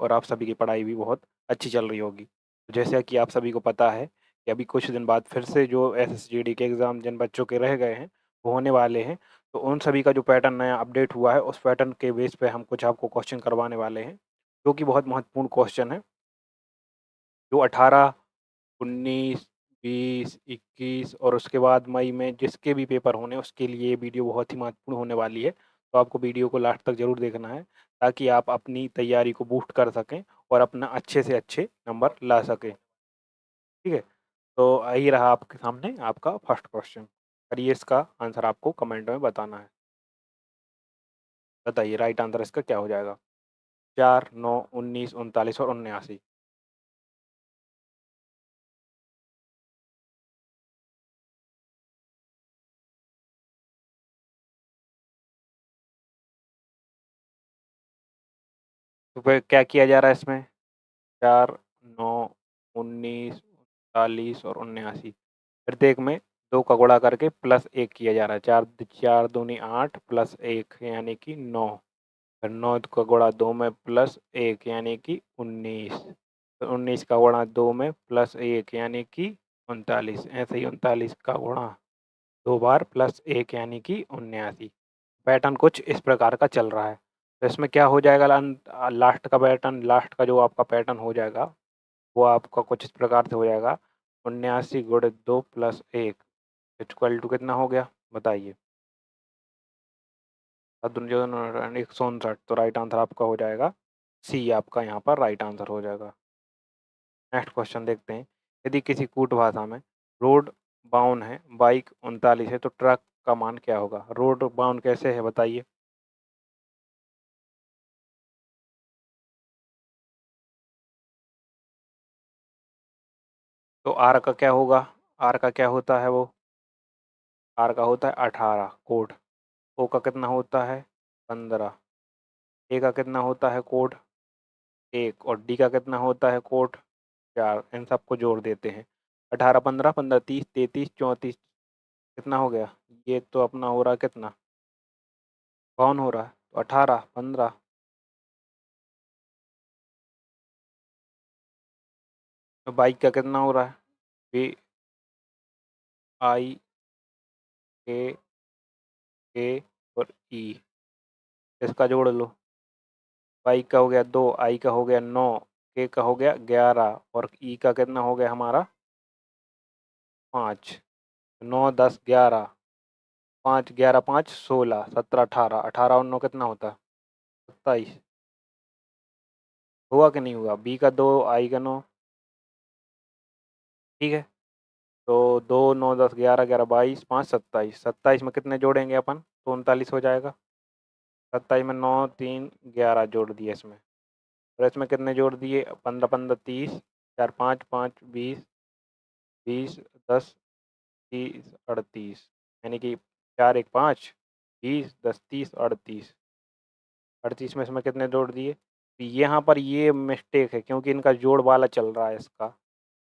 और आप सभी की पढ़ाई भी बहुत अच्छी चल रही होगी। तो जैसा कि आप सभी को पता है कि अभी कुछ दिन बाद फिर से जो एसएसजीडी के एग्ज़ाम जिन बच्चों के रह गए हैं, वो होने वाले हैं। तो उन सभी का जो पैटर्न नया अपडेट हुआ है, उस पैटर्न के बेस पे हम कुछ आपको क्वेश्चन करवाने वाले हैं, जो कि बहुत महत्वपूर्ण क्वेश्चन है। जो 18, 19, 20, 21 और उसके बाद मई में जिसके भी पेपर होने, उसके लिए ये वीडियो बहुत ही महत्वपूर्ण होने वाली है। तो आपको वीडियो को लास्ट तक ज़रूर देखना है, ताकि आप अपनी तैयारी को बूस्ट कर सकें और अपना अच्छे से अच्छे नंबर ला सकें। ठीक है? तो यही रहा आपके सामने आपका फर्स्ट क्वेश्चन। करिए इसका आंसर आपको कमेंट में बताना है। बताइए राइट आंसर इसका क्या हो जाएगा? 4, 9, 19, 39 और 79। तो फिर क्या किया जा रहा है इसमें? 4, 9, 19, 39 और 79। प्रत्येक में 2 का गुणा करके प्लस 1 किया जा रहा है। 4 4 दूनी 8 प्लस 1 यानी कि 9। फिर 9 का गुणा 2 में प्लस 1 यानी कि 19। फिर 19 का गुणा 2 में प्लस 1 यानी कि 39। ऐसे ही 39 का गुणा 2 बार प्लस 1 यानी कि 79। पैटर्न कुछ इस प्रकार का चल रहा है। तो इसमें क्या हो जाएगा लास्ट का पैटर्न, लास्ट का जो आपका पैटर्न हो जाएगा, वो आपका कुछ इस प्रकार से हो जाएगा। 79 गुणे 2 प्लस 1 इक्वल टू कितना हो गया? बताइए। 159। तो राइट आंसर आपका हो जाएगा सी, आपका यहाँ पर राइट आंसर हो जाएगा। नेक्स्ट क्वेश्चन देखते हैं। यदि किसी कूट भाषा में रोड बाउन है, बाइक 39 है, तो ट्रक का मान क्या होगा? रोड बाउन कैसे है बताइए? तो आर का क्या होगा? आर का क्या होता है वो? आर का होता है 18 कोड। ओ का कितना होता है? 15। ए का कितना होता है कोड? 1 और डी का कितना होता है कोड? 4। इन सबको जोड़ देते हैं। 18, 15, 15, 30, 33, 34 कितना हो गया? ये तो अपना हो रहा है कितना? कौन हो रहा है? तो 18, 15। तो बाइक का कितना हो रहा है? बी आई के के और ई, इसका जोड़ लो। बाइक का हो गया 2, आई का हो गया 9, के का हो गया 11 और ई का कितना हो गया हमारा? 5। 9, 10, 11, 5, 11, 5, 16, 17, 18, 18 और 9 कितना होता है? 27। हुआ कि नहीं हुआ? बी का 2, आई का 9। ठीक है? तो 2, 9, 10, 11, 11, 22, 5, 27। 27 में कितने जोड़ेंगे अपन? तो 39 हो जाएगा। 27 में 9, 3, 11 जोड़ दिए इसमें। और इसमें कितने जोड़ दिए? 15, 15, 30, 4, 5, 5, 20, 20, 10, 30, 38। यानी कि 4, 1, 5, 20, 10, 30, 38। 38 में इसमें कितने जोड़ दिए? तो यहाँ पर ये मिस्टेक है, क्योंकि इनका जोड़ वाला चल रहा है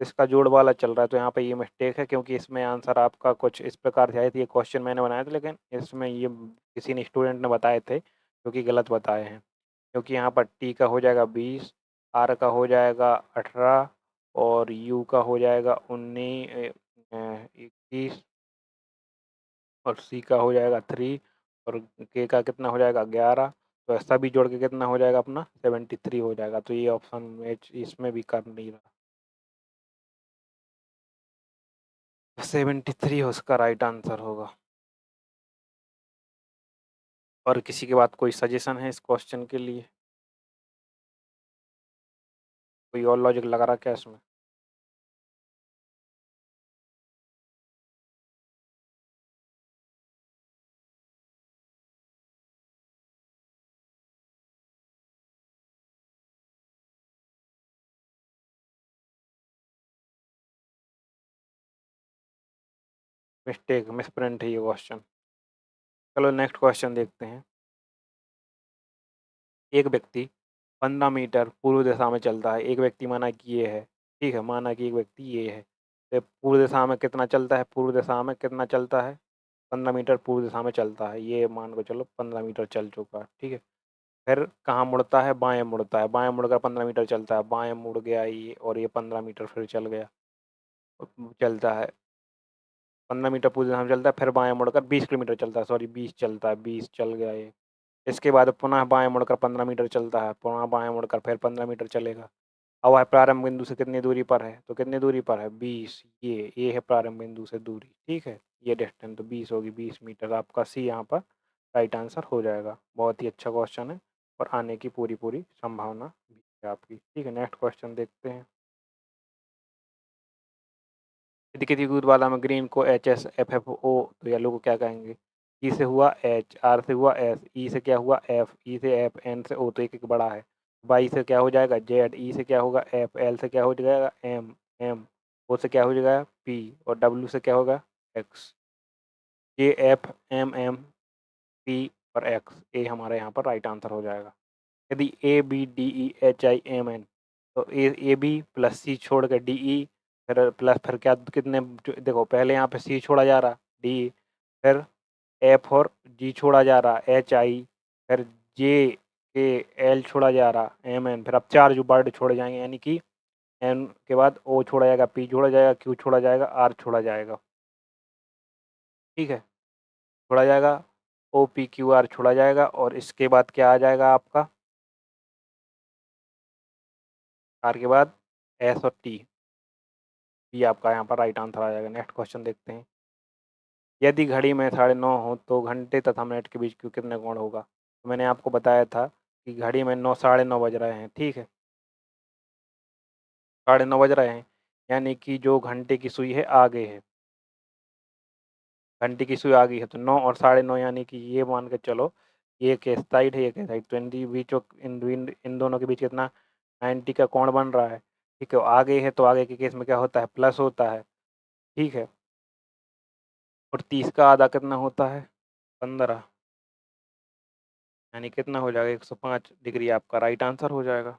इसका जोड़ वाला चल रहा है, तो यहाँ पे ये मिस्टेक है, क्योंकि इसमें आंसर आपका कुछ इस प्रकार से आए थे। ये क्वेश्चन मैंने बनाए थे, लेकिन इसमें ये किसी ने स्टूडेंट ने बताए थे, जो कि गलत बताए हैं। क्योंकि यहाँ पर टी का हो जाएगा 20, आर का हो जाएगा 18 और यू का हो जाएगा 19, 21 और सी का हो जाएगा 3 और के का कितना हो जाएगा 11। तो ऐसा भी जोड़ के कितना हो जाएगा अपना? 73 हो जाएगा। तो ये ऑप्शन मैच इसमें भी कर नहीं रहा। 73 उसका राइट आंसर होगा। और किसी के बाद कोई सजेशन है इस क्वेश्चन के लिए? कोई और लॉजिक लगा रहा क्या इसमें? मिस्टेक, मिसप्रिंट है ये क्वेश्चन। चलो नेक्स्ट क्वेश्चन देखते हैं। एक व्यक्ति 15 मीटर पूर्व दिशा में चलता है। एक व्यक्ति माना कि ये है, ठीक है? माना कि एक व्यक्ति ये है। तो पूर्व दिशा में कितना चलता है? पूर्व दिशा में कितना चलता है? 15 मीटर पूर्व दिशा में चलता है। ये मान को चलो 15 मीटर चल चुका है, ठीक है? फिर कहाँ मुड़ता है, बाएँ मुड़ता है, बाएँ मुड़कर 15 मीटर चलता है, बाएँ मुड़ गया ये और ये 15 मीटर फिर चल गया, चलता है 15 मीटर पूरे दिशा में चलता है, फिर बाएँ मुड़कर 20 किलोमीटर चलता है, सॉरी 20 चलता है, 20 चल गया ये। इसके बाद पुनः बाएँ मुड़कर 15 मीटर चलता है, पुनः बाएँ मुड़कर फिर 15 मीटर चलेगा। अब वह प्रारंभ बिंदु से कितनी दूरी पर है, तो कितनी दूरी पर है 20, ये है प्रारंभ बिंदु से दूरी, ठीक है, ये डिस्टेंस तो 20 होगी, 20 मीटर, आपका सी यहाँ पर राइट आंसर हो जाएगा। बहुत ही अच्छा क्वेश्चन है और आने की पूरी पूरी संभावना भी है आपकी, ठीक है। नेक्स्ट क्वेश्चन देखते हैं। यदि किसी दूध वाला में ग्रीन को H S F F O तो येलो को क्या कहेंगे। ई से हुआ एच, आर से हुआ एस, ई से क्या हुआ एफ, ई से एफ, एन से ओ, तो एक एक बड़ा है। वाई से क्या हो जाएगा जेड, ई से क्या होगा एफ, एल से क्या हो जाएगा एम, एम ओ से क्या हो जाएगा पी और डब्ल्यू से क्या होगा X. A F M M P और एक्स, ए हमारे यहाँ पर राइट आंसर हो जाएगा। यदि A B D E H I M N तो ए बी प्लस सी छोड़ के डी ई, फिर प्लस फिर क्या कितने देखो पहले यहाँ पे सी छोड़ा जा रहा डी, फिर एफ और जी छोड़ा जा रहा एच आई, फिर जे के एल छोड़ा जा रहा एम एन, फिर अब चार जो वर्ड छोड़े जाएंगे यानी कि एन के बाद ओ छोड़ा जाएगा, पी छोड़ा जाएगा, क्यू छोड़ा जाएगा, आर छोड़ा जाएगा, ठीक है, छोड़ा जाएगा ओ पी क्यू आर छोड़ा जाएगा और इसके बाद क्या आ जाएगा आपका आर के बाद एस और टी, ये आपका यहाँ पर राइट आंसर आ जाएगा। नेक्स्ट क्वेश्चन देखते हैं। यदि घड़ी में 9:30 हो तो घंटे तथा मिनट के बीच क्यों कितने कोण होगा। तो मैंने आपको बताया था कि घड़ी में 9 बज रहे हैं, ठीक है, 9:30 बज रहे हैं, यानी कि जो घंटे की सुई है आगे है, घंटे की सुई आगे है, तो 9 और 9:30 यानी कि ये मान के चलो ये के साइड है, ये के साइड, तो इन दोनों के बीच कितना 90 का कोण बन रहा है, ठीक है। आगे है तो आगे के केस में क्या होता है प्लस होता है, ठीक है, और 30 का आधा कितना होता है 15, यानी कितना हो जाएगा 105 डिग्री, आपका राइट आंसर हो जाएगा।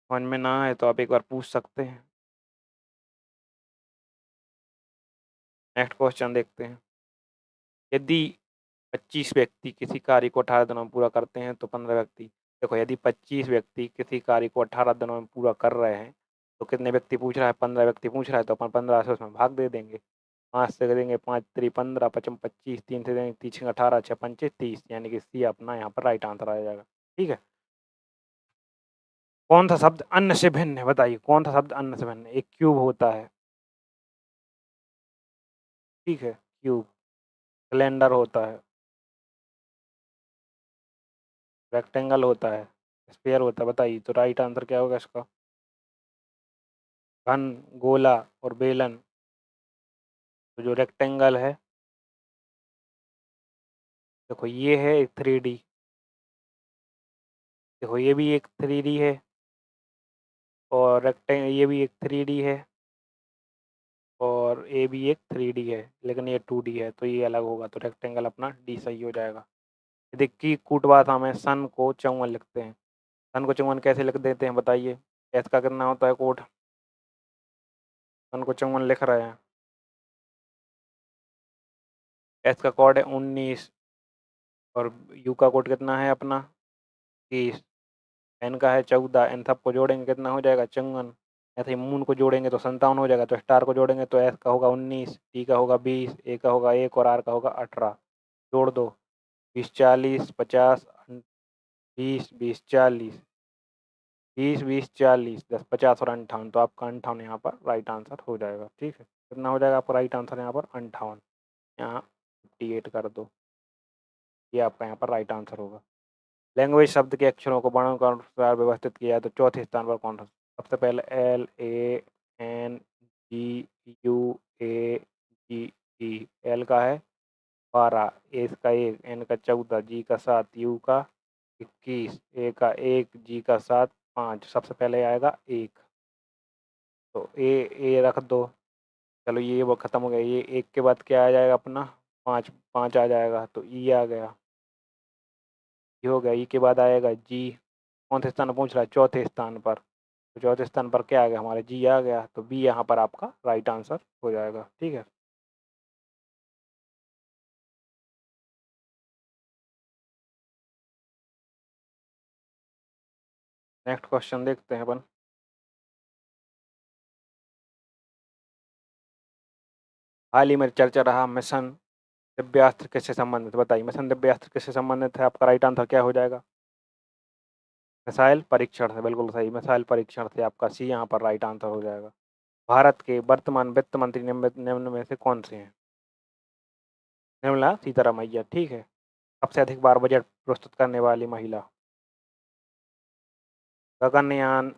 समझ में ना आए तो आप एक बार पूछ सकते हैं। नेक्स्ट क्वेश्चन देखते हैं। यदि 25 व्यक्ति किसी कार्य को 18 दिनों में पूरा करते हैं तो 15 व्यक्ति, देखो यदि 25 व्यक्ति किसी कार्य को 18 दिनों में पूरा कर रहे हैं तो कितने व्यक्ति पूछ रहा है 15 व्यक्ति पूछ रहा है, तो अपन 15 से उसमें भाग दे देंगे, 5 से देंगे 5 3 15 55 25, 3 से देंगे 3 18 6 25 30, यानी कि सी अपना यहाँ पर राइट आंसर आ जाएगा, ठीक है। कौन सा शब्द अन्न से भिन्न है, बताइए कौन सा शब्द अन्न से भिन्न है। एक क्यूब होता है, ठीक है, क्यूब, सिलेंडर होता है, रेक्टेंगल होता है, स्फीयर होता है, बताइए तो राइट आंसर क्या होगा इसका। घन, गोला और बेलन, तो जो रेक्टेंगल है, देखो ये है एक 3D, देखो ये भी एक 3D है और रेक्टेंगल ये भी एक 3D है और ए भी एक 3D है, लेकिन ये 2D है तो ये अलग होगा, तो रेक्टेंगल अपना डी सही हो जाएगा। देखिए कूट भाषा में सन को चौवन लिखते हैं, सन को चौवन कैसे लिख देते हैं बताइए, एस का कितना होता है कोट, सन को चौवन लिख रहे हैं, एस का कोड है 19 और यू का कोड कितना है अपना 30, एन का है 14, इन सबको जोड़ेंगे कितना हो जाएगा 54, ऐसे ही मून को जोड़ेंगे तो 57 हो जाएगा, तो स्टार को जोड़ेंगे तो एस का होगा 19, टी का होगा 20, ए का होगा 1 और आर का होगा 18, जोड़ दो 20 40 50 20 20 40 20 20 40 10 50 और 58, तो आपका 58 यहाँ पर राइट आंसर हो जाएगा, ठीक है। कितना हो जाएगा आपका राइट आंसर यहाँ पर 58, यहाँ 58 कर दो, ये आपका यहाँ पर राइट आंसर होगा। लैंग्वेज शब्द के अक्षरों को वर्णों के अनुसार व्यवस्थित किया है तो चौथे स्थान पर कौन सा, सबसे पहले L A N G U A G E, L का है 12, ए का 1, एन का 14, जी का 7, यू का 21, ए का 1, जी का 7 5, सबसे पहले आएगा 1, तो ए रख दो, चलो ये वो ख़त्म हो गया, ये 1 के बाद क्या आ जाएगा अपना 5 5 आ जाएगा, तो ई आ गया, ये हो गया, ई के बाद आएगा जी, कौन से स्थान पर पहुँच रहा है चौथे स्थान पर, तो चौथे स्थान पर क्या आ गया हमारे जी आ गया, तो बी यहाँ पर आपका राइट आंसर हो जाएगा, ठीक है। नेक्स्ट क्वेश्चन देखते हैं अपन। हाल ही में चर्चा रहा मिशन दिव्यास्त्र किससे संबंधित, बताइए मिशन दिव्यास्त्र किससे संबंधित है? आपका राइट आंसर क्या हो जाएगा? मिसाइल परीक्षण से, बिल्कुल सही, मिसाइल परीक्षण से आपका सी यहाँ पर राइट आंसर हो जाएगा। भारत के वर्तमान वित्त मंत्री निम्न में से कौन से हैं? निर्मला सीतारमैया, ठीक है। सबसे अधिक बार बजट प्रस्तुत करने वाली महिला? गगनयान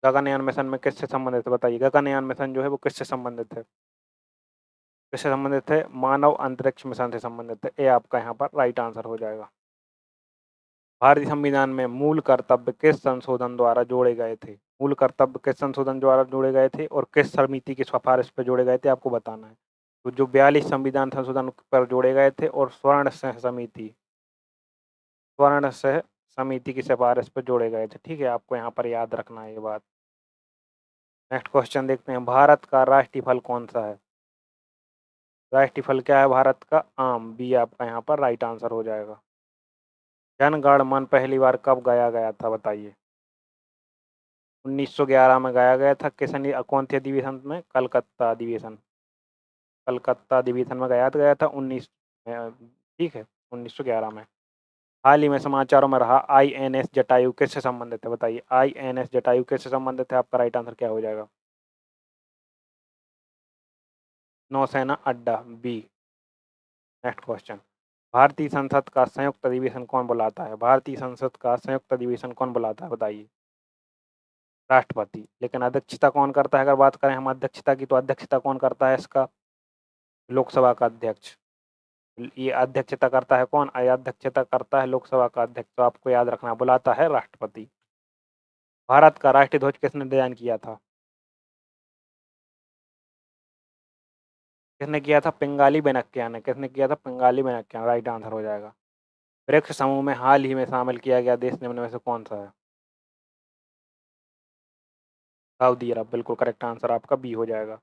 गगनयान मिशन में किससे संबंधित है, बताइए गगनयान मिशन जो है वो किससे संबंधित है? किससे संबंधित है? मानव अंतरिक्ष मिशन से संबंधित है। ये आपका यहाँ पर राइट आंसर हो जाएगा। भारतीय संविधान में मूल कर्तव्य किस संशोधन द्वारा जोड़े गए थे? मूल कर्तव्य किस संशोधन द्वारा जोड़े गए थे और किस समिति की सिफारिश पर जोड़े गए थे, आपको बताना है। तो जो 42 संविधान संशोधन पर जोड़े गए थे और स्वर्ण सह समिति की सिफारिश पर जोड़े गए थे, ठीक है, आपको यहाँ पर याद रखना है ये बात। नेक्स्ट क्वेश्चन देखते हैं। भारत का राष्ट्रीय फल कौन सा है? राष्ट्रीय फल क्या है भारत का? आम, बी आपका यहाँ पर राइट आंसर हो जाएगा। जन गण मन पहली बार कब गाया गया था, बताइए? 1911 में गाया गया था। कौन थे अधिवेशन में? कलकत्ता अधिवेशन। कलकत्ता अधिवेशन में गाया था 19, ठीक है, 1911 में। हाल ही में समाचारों में रहा आईएनएस जटायु किससे संबंधित है, बताइए आईएनएस जटायु किससे संबंधित है? आपका राइट आंसर क्या हो जाएगा? नौसेना अड्डा, बी। Next question. भारतीय संसद का संयुक्त अधिवेशन कौन बुलाता है? भारतीय संसद का संयुक्त अधिवेशन कौन बुलाता है, बताइए? राष्ट्रपति। लेकिन अध्यक्षता कौन करता है? अगर बात करें हम अध्यक्षता की, तो अध्यक्षता कौन करता है इसका? लोकसभा का अध्यक्ष। ये अध्यक्षता करता है कौन? अध्यक्षता करता है लोकसभा का अध्यक्ष। तो आपको याद रखना, बुलाता है राष्ट्रपति। भारत का राष्ट्रीय ध्वज किसने डिजाइन किया था? किसने किया था? पिंगाली बेनक्या ने। किसने किया था? पिंगाली बेनक्या, राइट आंसर हो जाएगा। ब्रिक्स समूह में हाल ही में शामिल किया गया देश निम्न में से कौन सा है? सऊदी अरब, बिल्कुल करेक्ट आंसर आपका बी हो जाएगा।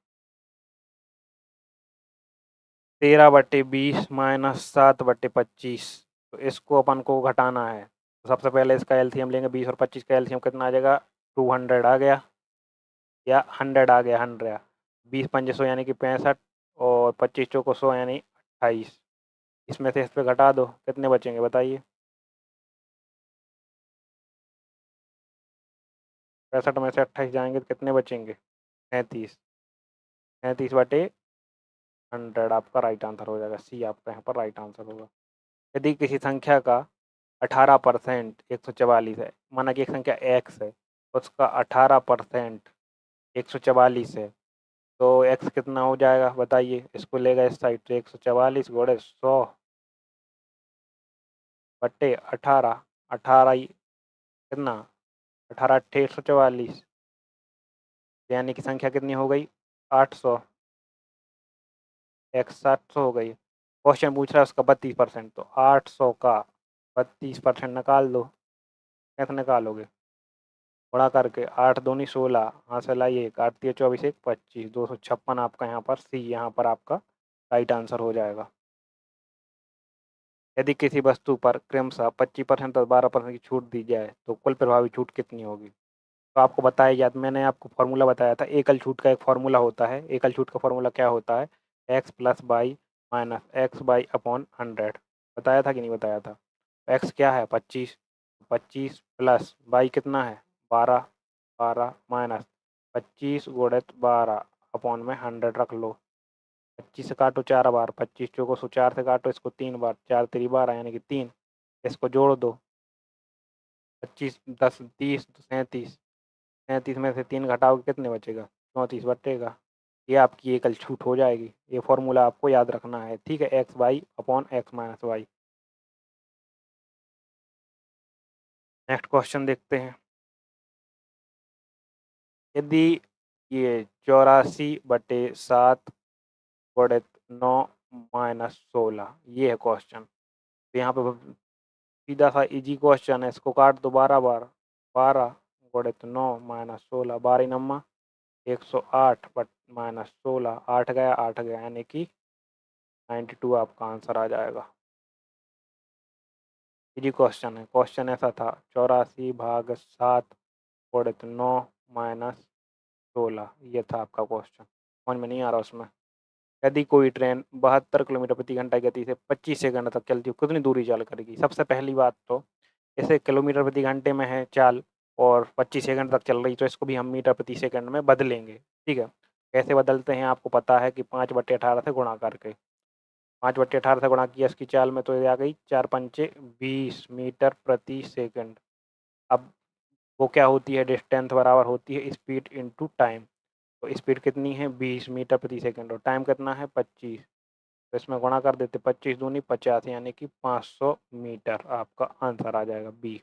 13/20 माइनस 7/25, तो इसको अपन को घटाना है। तो सबसे पहले इसका एलसीएम लेंगे। 20 और 25 का एलसीएम कितना आ जाएगा? 200 आ गया, या 100 आ गया, 100। 20 पंजे 100 यानी कि 65, और 25 चौको 100 यानी 28। इसमें से इस पे घटा दो, कितने बचेंगे बताइए? 65 में से 28 जाएंगे तो कितने बचेंगे? 37। 37/100 आपका राइट आंसर हो जाएगा। सी आपका यहाँ पर राइट आंसर होगा। यदि किसी संख्या का 18% 144 है, माना कि एक संख्या एक्स है, उसका 18% 144 है, तो एक्स कितना हो जाएगा बताइए? इसको लेगा इस साइड, तो 144 गुणे 100/18। 18 कितना? 18/144, यानी कि संख्या कितनी हो गई? 800। एक्स 700 हो गई। क्वेश्चन पूछ रहा है उसका 32%, तो 800 का 32% निकाल दो। कैसे निकालोगे? गुणा करके, 8 दूनी 16, हाँ से लाइए, 1 8 3 24 1 25, 256 आपका यहाँ पर सी यहाँ पर आपका राइट आंसर हो जाएगा। यदि किसी वस्तु पर क्रमशः 25% और 12% की छूट दी जाए तो कुल प्रभावी छूट कितनी होगी? तो आपको बताया याद, मैंने आपको फॉर्मूला बताया था। एकल छूट का एक फार्मूला होता है। एकल छूट का फार्मूला क्या होता है? X plus by minus x by upon 100। बताया था कि नहीं बताया था? एक्स क्या है? 25। 25 प्लस बाई कितना है? 12। 12 माइनस 25 गुणित 12 अपॉन में 100 रख लो। 25 से काटो 4 बार, 25 चौको 100, 4 से काटो इसको 3 बार, 4 3 12 यानी कि 3। इसको जोड़ दो, 25 10 30 37। 37 में से 3 घटाओगे कितने बचेगा? 34 बचेगा। ये आपकी एकल छूट हो जाएगी। ये फॉर्मूला आपको याद रखना है, ठीक है, X Y upon X minus Y. Next question देखते हैं। यदि ये 84/7 गुणित 9 माइनस 16, ये है क्वेश्चन। तो यहाँ पे सीधा सा इजी क्वेश्चन है, इसको काट दो 12 बार। 12 गुणित 9 माइनस 16, 12 नम्मा 108 बट माइनस 16, 8 गया 8 गया, यानी कि 92 आपका आंसर आ जाएगा। इजी क्वेश्चन है। क्वेश्चन ऐसा था 84/7 -9 ये था आपका क्वेश्चन। समझ में नहीं आ रहा उसमें। यदि कोई ट्रेन 72 किलोमीटर प्रति घंटा की गति से 25 सेकंड तक चलती हो कितनी दूरी चाल करेगी? सबसे पहली बात तो जैसे किलोमीटर प्रति घंटे में है चाल और 25 सेकंड तक चल रही, तो इसको भी हम मीटर प्रति सेकंड में बदलेंगे। ठीक है, कैसे बदलते हैं आपको पता है कि 5/18 से गुणा करके। 5/18 से गुणा किया इसकी चाल में, तो ये आ गई 4 पंचे 20 मीटर प्रति सेकंड। अब वो क्या होती है, डिस्टेंस बराबर होती है स्पीड इंटू टाइम। तो स्पीड कितनी है 20 मीटर प्रति सेकंड और टाइम कितना है 25। तो इसमें गुणा कर देते 25 दूनी 50 यानी कि 500 मीटर। आपका आंसर आ जाएगा बी।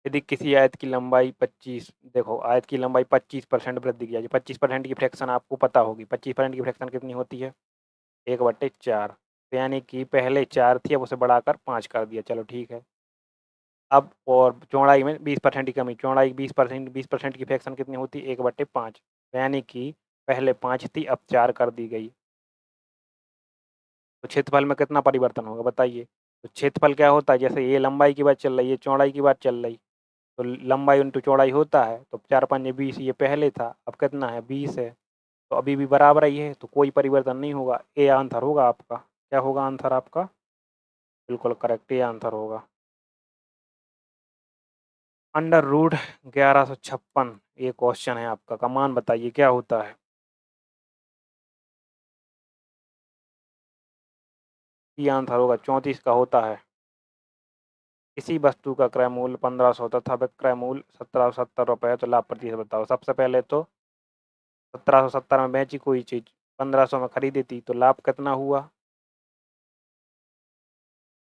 यदि किसी आयत की लंबाई 25, देखो आयत की लंबाई 25% वृद्धि की जाए, 25% की फ्रैक्शन आपको पता होगी। 25% की फ्रैक्शन कितनी होती है 1/4। तो यानी कि पहले 4 थी, अब उसे बढ़ाकर 5 कर दिया। चलो ठीक है। अब और चौड़ाई में 20% की कमी, चौड़ाई 20% की फ्रैक्शन कितनी होती है 1/5। यानी कि पहले 5 थी अब 4 कर दी गई। तो क्षेत्रफल में कितना परिवर्तन होगा बताइए? तो क्षेत्रफल क्या होता है, जैसे ये लंबाई की बात चल रही है, चौड़ाई की बात चल रही, तो लंबाई इंटू चौड़ाई होता है। तो 4 पंजे 20, ये पहले था, अब कितना है 20 है। तो अभी भी बराबर ही है, तो कोई परिवर्तन नहीं होगा। ए आंसर होगा आपका। क्या होगा आंसर आपका? बिल्कुल करेक्ट, ये आंसर होगा। अंडर रूट 1156 ये क्वेश्चन है आपका, का मान बताइए क्या होता है? ये आंसर होगा 34 का होता है। किसी वस्तु का क्रय मूल्य 1500 तथा विक्रय मूल्य 1770 है, तो लाभ प्रतिशत बताओ। सबसे पहले तो 1770 में बेची कोई चीज़ 1500 में खरीदी थी, तो लाभ कितना हुआ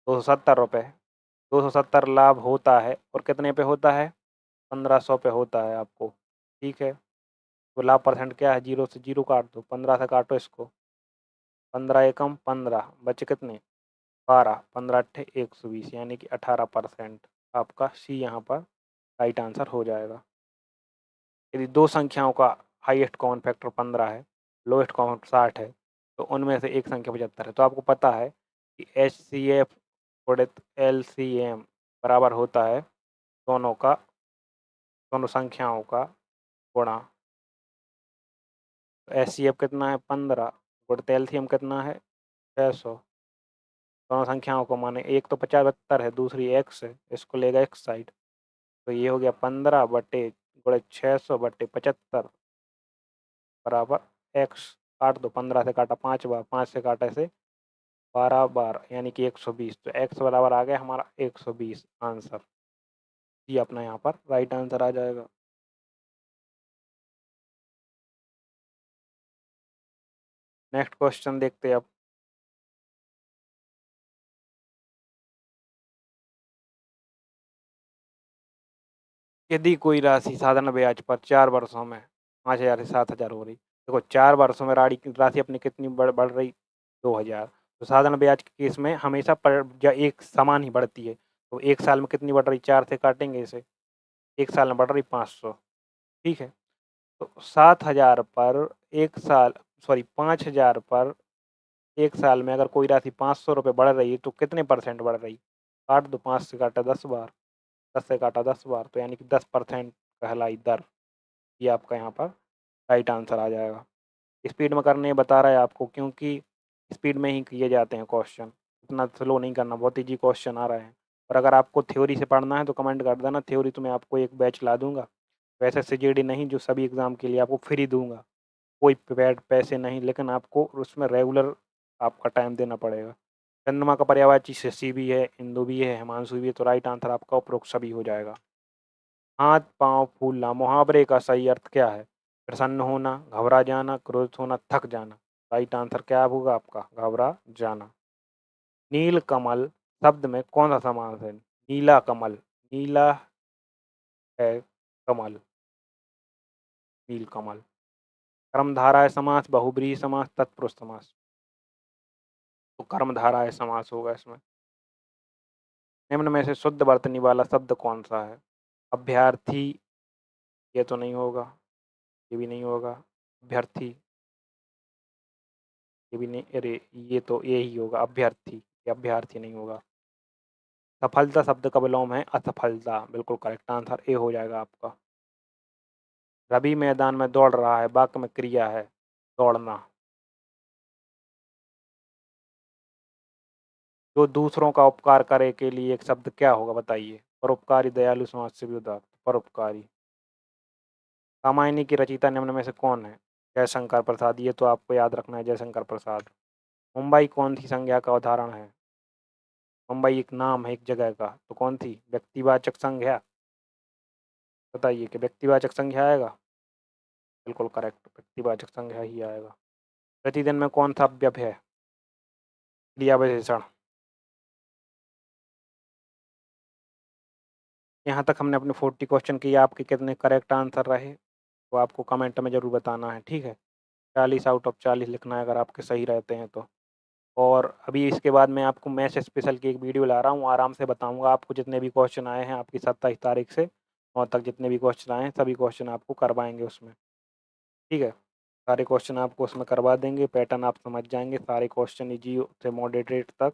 270 रुपये। 270 लाभ होता है और कितने पे होता है 1500 पे होता है आपको। ठीक है, तो लाभ परसेंट क्या है, 0 से 0 काट दो, 15 से काटो इसको, 15 एकम 15 बचे कितने 12, 15 अट्ठे 120 यानी कि 18%। आपका सी यहाँ पर राइट आंसर हो जाएगा। यदि दो संख्याओं का हाईएस्ट कॉमन फैक्टर 15 है, लोएस्ट कॉमन 60 है, तो उनमें से एक संख्या 75 है, तो आपको पता है कि HCF गुणित LCM बराबर होता है दोनों संख्याओं का गुणा। तो HCF कितना है 15 गुणित LCM कितना है 600। दोनों संख्याओं को माने, एक तो 75 है दूसरी x है, इसको लेगा x साइड, तो ये हो गया 15 बटे गुणित 600/75 बराबर x। काट दो, 15 से काटा 5 बार, 5 से काटा इसे 12 बार यानी कि 120। तो x बराबर आ गया हमारा 120 आंसर। ये अपना यहाँ पर राइट आंसर आ जाएगा। नेक्स्ट क्वेश्चन देखते हैं अब। यदि कोई राशि साधारण ब्याज पर 4 वर्षों में 5000 से 7000 हो रही, देखो 4 वर्षों में राशि अपनी कितनी बढ़ रही 2000। तो साधारण ब्याज के केस में हमेशा पर एक समान ही बढ़ती है। तो एक साल में कितनी बढ़ रही, 4 से काटेंगे इसे, एक साल में बढ़ रही 500। ठीक है, तो 7000 पर एक साल, सॉरी 5000 पर एक साल में अगर कोई राशि 500 रुपये बढ़ रही है तो कितने परसेंट बढ़ रही? काट दो, 5 से काटा 10 बार, 10 से काटा 10 बार, तो यानी कि 10% कहलाई दर। ये आपका यहाँ पर राइट आंसर आ जाएगा। स्पीड में करने बता रहा है आपको, क्योंकि स्पीड में ही किए जाते हैं क्वेश्चन, इतना स्लो नहीं करना, बहुत ईजी क्वेश्चन आ रहे हैं। और अगर आपको थ्योरी से पढ़ना है तो कमेंट कर देना, थ्योरी तो मैं आपको एक बैच ला दूंगा। वैसे CGD नहीं, जो सभी एग्ज़ाम के लिए आपको फ्री दूंगा, कोई पैसे नहीं, लेकिन आपको उसमें रेगुलर आपका टाइम देना पड़ेगा। चंद्रमा का पर्यायवाची शशि भी है, इंदु भी है, हिमांशु भी है, तो राइट आंसर आपका उपरोक्त सभी हो जाएगा। हाथ पाँव फूलना मुहावरे का सही अर्थ क्या है? प्रसन्न होना, घबरा जाना, क्रोधित होना, थक जाना। राइट आंसर क्या होगा आपका? घबरा जाना। नील कमल शब्द में कौन सा समास है? नीला कमल, नीला है कमल, नील कमल। कर्मधारय समास, बहुब्रीहि समास, तत्पुरुष समास। तो कर्मधारय समास होगा इसमें। निम्न में से शुद्ध वर्तनी वाला शब्द कौन सा है? अभ्यर्थी, ये तो नहीं होगा, ये भी नहीं होगा। अभ्यर्थी, ये भी नहीं, अरे ये तो ये ही होगा अभ्यर्थी, अभ्यर्थी नहीं होगा। सफलता शब्द का विलोम है असफलता, बिल्कुल करेक्ट आंसर ए हो जाएगा आपका। रवि मैदान में दौड़ रहा है, वाक्य में क्रिया है दौड़ना। जो दूसरों का उपकार करे के लिए एक शब्द क्या होगा बताइए? परोपकारी, दयालु, समाज सेवी, उदार। परोपकारी। रामायणी की रचयिता निम्न में से कौन है? जयशंकर प्रसाद, ये तो आपको याद रखना है, जयशंकर प्रसाद। मुंबई कौन सी संज्ञा का उदाहरण है? मुंबई एक नाम है एक जगह का, तो कौन थी? व्यक्तिवाचक संज्ञा। बताइए कि व्यक्तिवाचक संज्ञा आएगा? बिल्कुल करेक्ट, व्यक्तिवाचक संज्ञा ही आएगा। प्रतिदिन में कौन सा अव्यय है? क्रिया विशेषण। यहाँ तक हमने अपने 40 क्वेश्चन किए, आपके कितने करेक्ट आंसर रहे वो आपको कमेंट में ज़रूर बताना है, ठीक है? 40 आउट ऑफ 40 लिखना है अगर आपके सही रहते हैं तो। और अभी इसके बाद मैं आपको मैथ्स स्पेशल की एक वीडियो ला रहा हूँ, आराम से बताऊँगा आपको जितने भी क्वेश्चन आए हैं आपकी 27 तारीख से और तक जितने भी क्वेश्चन आए हैं सभी क्वेश्चन आपको करवाएँगे उसमें, ठीक है? सारे क्वेश्चन आपको उसमें करवा देंगे, पैटर्न आप समझ जाएँगे, सारे क्वेश्चन ईज़ी से मॉडरेट तक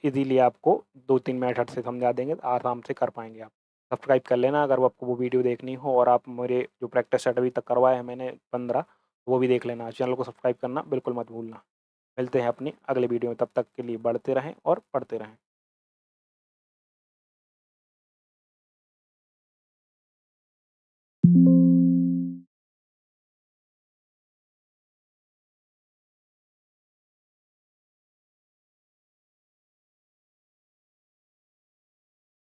ईज़िली आपको 2-3 मेथड से समझा देंगे, आराम से कर पाएँगे आप। सब्सक्राइब कर लेना अगर वो आपको वो वीडियो देखनी हो और आप मेरे जो प्रैक्टिस सेट अभी तक करवाए हैं मैंने 15 वो भी देख लेना। चैनल को सब्सक्राइब करना बिल्कुल मत भूलना। मिलते हैं अपनी अगले वीडियो में, तब तक के लिए बढ़ते रहें और पढ़ते रहें।